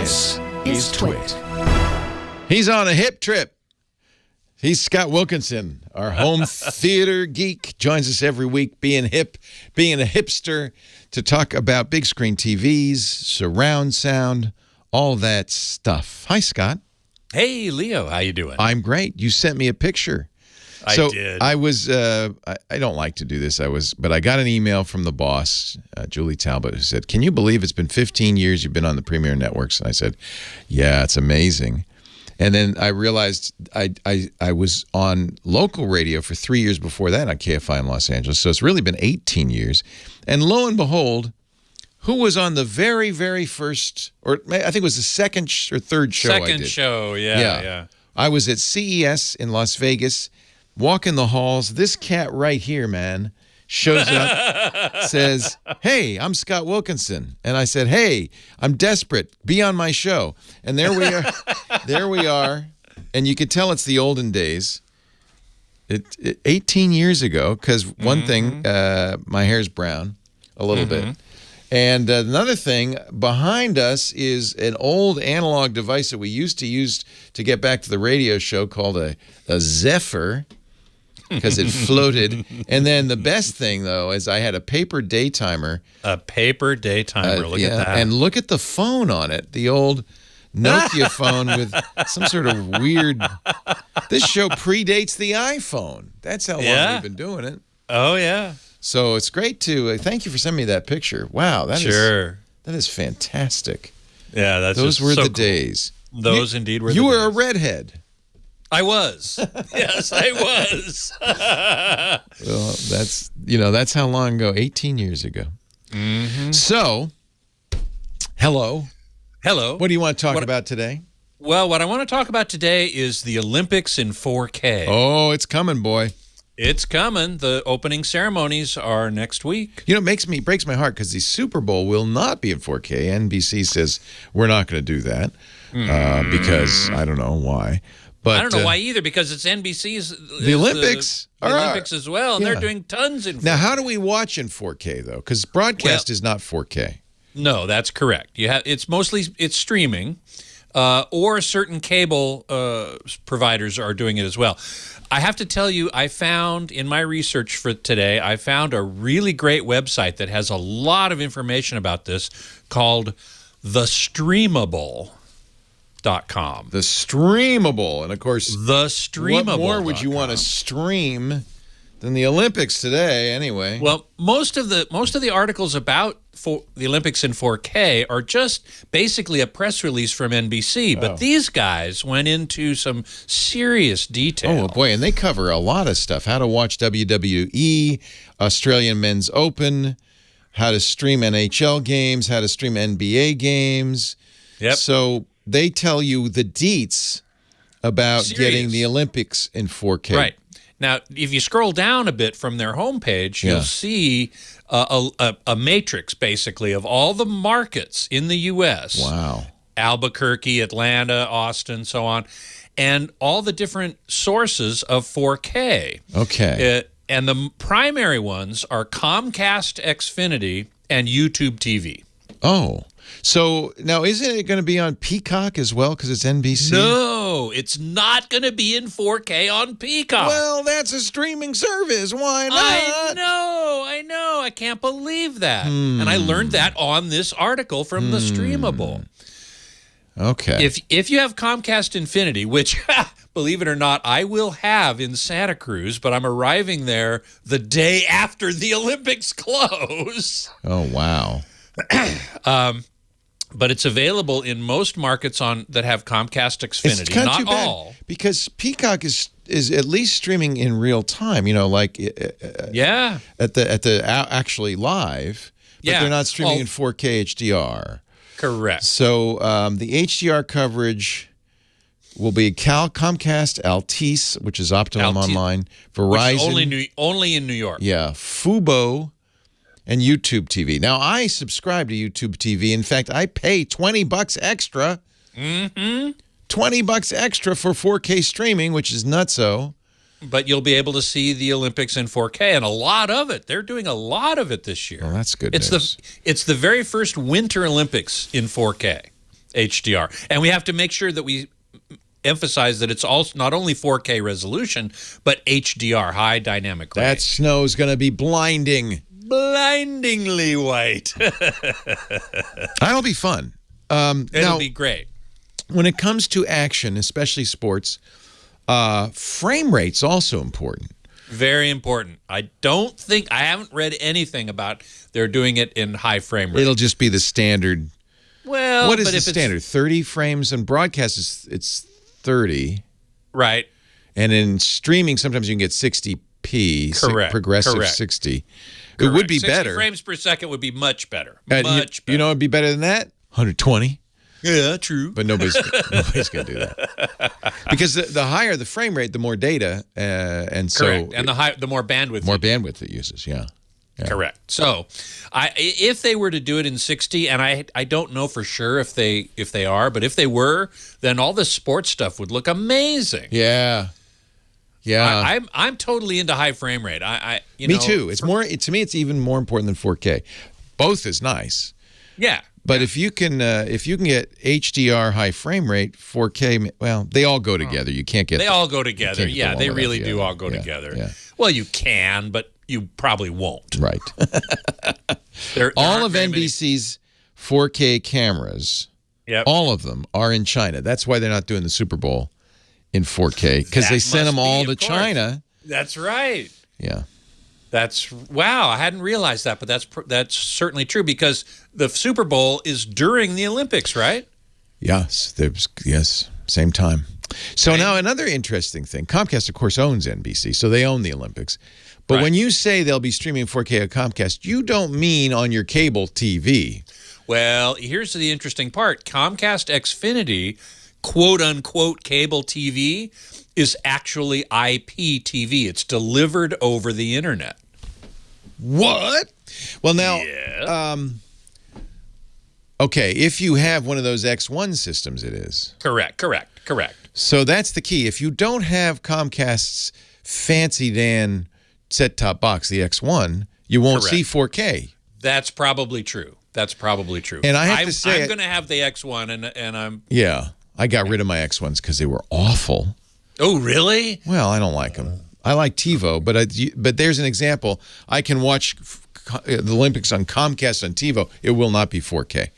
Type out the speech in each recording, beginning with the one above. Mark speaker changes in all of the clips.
Speaker 1: This is TWiT.
Speaker 2: He's on a hip trip. He's Scott Wilkinson, our home theater geek. Joins us every week, being hip, being a hipster, to talk about big screen TVs, surround sound, all that stuff. Hi, Scott.
Speaker 1: Hey, Leo. How you doing?
Speaker 2: I'm great. You sent me a picture.
Speaker 1: I did.
Speaker 2: I was, I don't like to do this. But I got an email from the boss, Julie Talbot, who said, "Can you believe it's been 15 years you've been on the Premier Networks?" And I said, "Yeah, it's amazing." And then I realized I was on local radio for 3 years before that on KFI in Los Angeles. So it's really been 18 years. And lo and behold, who was on the very, very first, or I think it was the second or third show I did.
Speaker 1: Second show, yeah.
Speaker 2: I was at CES in Las Vegas, walking the halls. This cat right here, man, shows up, says, "Hey, I'm Scott Wilkinson." And I said, "Hey, I'm desperate. Be on my show." And there we are. There we are. And you could tell it's the olden days. 18 years ago, because one thing, my hair's brown a little bit. And another thing, behind us is an old analog device that we used to use to get back to the radio show called a Zephyr, because it floated. And then the best thing, though, is I had a paper daytimer.
Speaker 1: A paper daytimer. Look at that.
Speaker 2: And look at the phone on it, the old Nokia phone with some sort of weird... This show predates the iPhone. That's how long we've been doing it.
Speaker 1: Oh, yeah.
Speaker 2: So it's great to... thank you for sending me that picture. Wow, that is fantastic.
Speaker 1: Yeah,
Speaker 2: those were the days.
Speaker 1: Those indeed were the days.
Speaker 2: You were a redhead.
Speaker 1: I was. Yes, I was.
Speaker 2: Well, that's how long ago, 18 years ago. So, hello.
Speaker 1: Hello.
Speaker 2: What do you want to talk about today?
Speaker 1: Well, what I want to talk about today is the Olympics in 4K.
Speaker 2: Oh, it's coming, boy.
Speaker 1: It's coming. The opening ceremonies are next week.
Speaker 2: You know, it breaks my heart because the Super Bowl will not be in 4K. NBC says we're not going to do that because I don't know why. But
Speaker 1: I don't know why either, because it's NBC's
Speaker 2: the Olympics.
Speaker 1: The Olympics as well, and they're doing tons in 4K.
Speaker 2: Now, how do we watch in 4K, though? Because broadcast is not 4K.
Speaker 1: No, that's correct. It's streaming, or certain cable providers are doing it as well. I have to tell you, I found in my research for today, I found a really great website that has a lot of information about this called TheStreamable.com.
Speaker 2: The Streamable, and of course,
Speaker 1: TheStreamable.
Speaker 2: What more would you want to stream than the Olympics today, anyway?
Speaker 1: Well, most of the articles about the Olympics in 4K are just basically a press release from NBC, but these guys went into some serious detail.
Speaker 2: Oh, boy, and they cover a lot of stuff. How to watch WWE, Australian Men's Open, how to stream NHL games, how to stream NBA games.
Speaker 1: Yep.
Speaker 2: So they tell you the deets about getting the Olympics in 4K.
Speaker 1: Right. Now, if you scroll down a bit from their homepage, you'll see a matrix, basically, of all the markets in the U.S.
Speaker 2: Wow.
Speaker 1: Albuquerque, Atlanta, Austin, so on, and all the different sources of 4K.
Speaker 2: Okay.
Speaker 1: And the primary ones are Comcast Xfinity and YouTube TV.
Speaker 2: Oh. So now, isn't it going to be on Peacock as well because it's NBC?
Speaker 1: No, it's not going to be in 4K on Peacock.
Speaker 2: Well, that's a streaming service. Why not?
Speaker 1: I know. I can't believe that. And I learned that on this article from The Streamable.
Speaker 2: Okay.
Speaker 1: If you have Comcast Infinity, which, believe it or not, I will have in Santa Cruz, but I'm arriving there the day after the Olympics close.
Speaker 2: Oh, wow.
Speaker 1: But it's available in most markets that have Comcast Xfinity.
Speaker 2: It's
Speaker 1: not
Speaker 2: too bad,
Speaker 1: all,
Speaker 2: because Peacock is at least streaming in real time. You know, like at the actually live. But they're not streaming in 4K HDR.
Speaker 1: Correct.
Speaker 2: So the HDR coverage will be Comcast, Altice, which is Optimum Online, Verizon,
Speaker 1: which is only in New York.
Speaker 2: Yeah, Fubo, and YouTube TV. Now, I subscribe to YouTube TV. In fact, I pay $20 extra. $20 extra for 4K streaming, which is nutso.
Speaker 1: But you'll be able to see the Olympics in 4K, and a lot of it. They're doing a lot of it this year.
Speaker 2: Well, that's good
Speaker 1: news. It's the very first Winter Olympics in 4K. HDR. And we have to make sure that we emphasize that it's also not only 4K resolution, but HDR, high dynamic range.
Speaker 2: That snow's going to be blinding.
Speaker 1: Blindingly white.
Speaker 2: That'll be fun.
Speaker 1: It'll be great.
Speaker 2: When it comes to action, especially sports, frame rate's also important.
Speaker 1: Very important. I haven't read anything about they're doing it in high frame rate.
Speaker 2: It'll just be the standard.
Speaker 1: Well,
Speaker 2: what is the standard? 30 frames in broadcast it's 30.
Speaker 1: Right.
Speaker 2: And in streaming, sometimes you can get 60p.
Speaker 1: Correct.
Speaker 2: Progressive
Speaker 1: Correct.
Speaker 2: 60.
Speaker 1: Correct.
Speaker 2: It would be
Speaker 1: 60
Speaker 2: better.
Speaker 1: frames per second would be much better.
Speaker 2: Better. You know, it'd be better than that. 120.
Speaker 1: Yeah, true.
Speaker 2: But nobody's going to do that because the higher the frame rate, the more data, and so
Speaker 1: correct. And the more bandwidth.
Speaker 2: More bandwidth it uses. Yeah.
Speaker 1: Correct. So, if they were to do it in 60, and I don't know for sure if they are, but if they were, then all the sports stuff would look amazing.
Speaker 2: Yeah. Yeah.
Speaker 1: I'm totally into high frame rate.
Speaker 2: Me too. It's more to me. It's even more important than 4K. Both is nice.
Speaker 1: Yeah.
Speaker 2: But if you can get HDR high frame rate, 4K, well, they all go together. You can't get.
Speaker 1: They all go together. Yeah, they really
Speaker 2: do
Speaker 1: all go together.
Speaker 2: Yeah.
Speaker 1: Well, you can, but you probably won't.
Speaker 2: Right.
Speaker 1: there
Speaker 2: all of NBC's 4K cameras, all of them are in China. That's why they're not doing the Super Bowl in 4K because they sent them all to China.
Speaker 1: That's right.
Speaker 2: Yeah.
Speaker 1: Wow, I hadn't realized that, but that's certainly true because the Super Bowl is during the Olympics, right?
Speaker 2: Yes, same time. So now another interesting thing, Comcast, of course, owns NBC, so they own the Olympics. But when you say they'll be streaming 4K on Comcast, you don't mean on your cable TV.
Speaker 1: Well, here's the interesting part. Comcast Xfinity, quote-unquote cable TV, is actually IPTV. It's delivered over the internet.
Speaker 2: What? Well, now, okay, if you have one of those X1 systems, it is.
Speaker 1: Correct.
Speaker 2: So that's the key. If you don't have Comcast's fancy Dan set-top box, the X1, you won't see 4K.
Speaker 1: That's probably true.
Speaker 2: And I have to say,
Speaker 1: I'm going to have the X1, and I'm...
Speaker 2: Yeah, I got rid of my X1s because they were awful.
Speaker 1: Oh, really?
Speaker 2: Well, I don't like them. I like TiVo, but there's an example. I can watch the Olympics on Comcast on TiVo. It will not be 4K.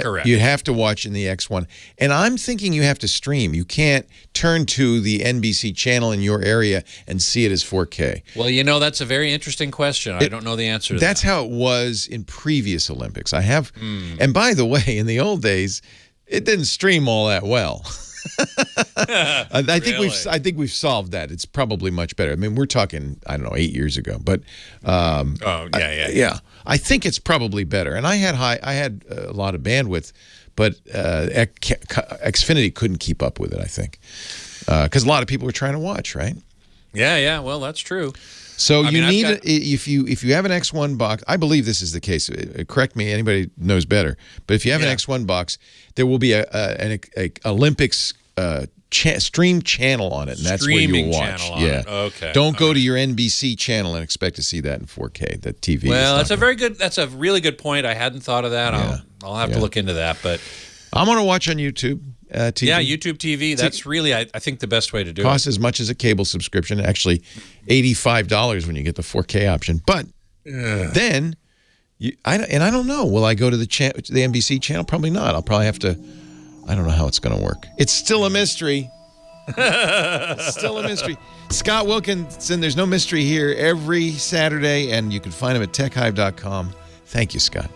Speaker 1: Correct.
Speaker 2: You have to watch in the X1. And I'm thinking you have to stream. You can't turn to the NBC channel in your area and see it as 4K.
Speaker 1: Well, that's a very interesting question. I don't know the answer to that.
Speaker 2: That's how it was in previous Olympics. And by the way, in the old days, it didn't stream all that well. I think we've solved that. It's probably much better. I mean, we're talking 8 years ago, but I think it's probably better. And I had a lot of bandwidth, but Xfinity couldn't keep up with it. I think because a lot of people were trying to watch, right?
Speaker 1: Yeah. Well, that's true.
Speaker 2: So if you have an X1 box, I believe this is the case. Correct me, anybody knows better. But if you have an X1 box, there will be an Olympics stream channel on it, and that's where you'll watch.
Speaker 1: Okay.
Speaker 2: Don't go to your NBC channel and expect to see that in 4K. That TV.
Speaker 1: Well, that's a really good point. I hadn't thought of that. I'll have to look into that. But
Speaker 2: I'm going to watch on YouTube. TV.
Speaker 1: Yeah, YouTube TV. That's really, I think, the best way to do it.
Speaker 2: Costs as much as a cable subscription. Actually, $85 when you get the 4K option. But then, I don't know. Will I go to the NBC channel? Probably not. I'll probably have to. I don't know how it's going to work. It's still a mystery. It's still a mystery. Scott Wilkinson, there's no mystery here every Saturday, and you can find him at techhive.com. Thank you, Scott.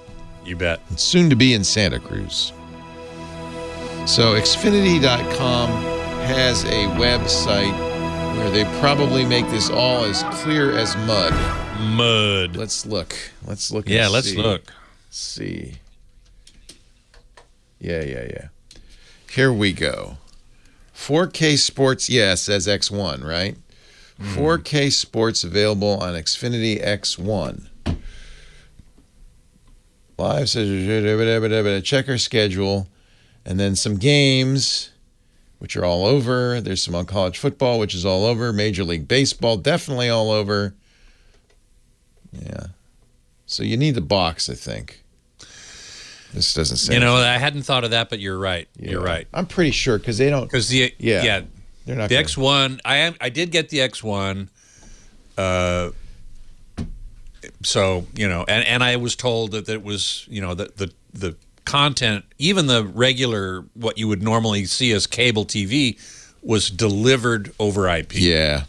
Speaker 1: You bet.
Speaker 2: It's soon to be in Santa Cruz. So Xfinity.com has a website where they probably make this all as clear as mud. Let's look. Let's look.
Speaker 1: Yeah, let's look.
Speaker 2: Let's see. Yeah. Here we go. 4K Sports, says X1, right? 4K Sports available on Xfinity X1. Live says, check our schedule. And then some games, which are all over. There's some on college football, which is all over. Major League Baseball, definitely all over. Yeah. So you need the box, I think. This doesn't say.
Speaker 1: You know, I hadn't thought of that, but you're right.
Speaker 2: Yeah.
Speaker 1: You're right.
Speaker 2: I'm pretty sure because they don't.
Speaker 1: Because
Speaker 2: they're not
Speaker 1: the
Speaker 2: gonna,
Speaker 1: X1. I did get the X1. So you know, and I was told that it was, you know, the content, even the regular what you would normally see as cable TV, was delivered over IP.
Speaker 2: Yeah.